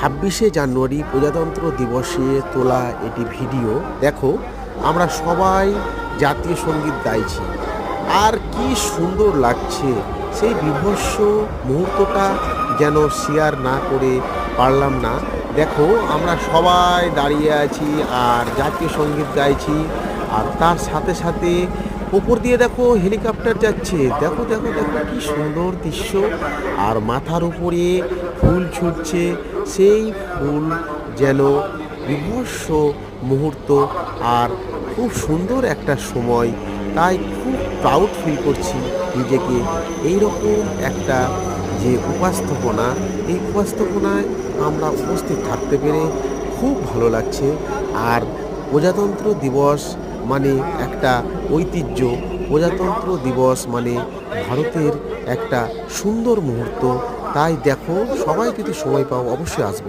26শে জানুয়ারি প্রজাতন্ত্র দিবসে তোলা এটি ভিডিও। দেখো, আমরা সবাই জাতীয় সঙ্গীত গাইছি, আর কি সুন্দর লাগছে। সেই বিভৎস মুহূর্তটা যেন শেয়ার না করে পারলাম না। দেখো, আমরা সবাই দাঁড়িয়ে আছি আর জাতীয় সঙ্গীত গাইছি, আর তার সাথে সাথে উপর দিয়ে দেখো হেলিকপ্টার যাচ্ছে। দেখো দেখো দেখো কি সুন্দর দৃশ্য। আর মাথার উপরে ফুল ছুটছে, সেই ফুল যেন বিভৎস মুহূর্ত আর খুব সুন্দর একটা সময়। তাই খুব প্রাউড ফিল করছি নিজেকে। এইরকম একটা যে উপস্থাপনা, এই উপস্থাপনায় আমরা উপস্থিত থাকতে পেরে খুব ভালো লাগছে। আর প্রজাতন্ত্র দিবস মানে একটা ঐতিহ্য, প্রজাতন্ত্র দিবস মানে ভারতের একটা সুন্দর মুহূর্ত। তাই দেখো, সবাই যদি সময় পাও অবশ্যই আসবে।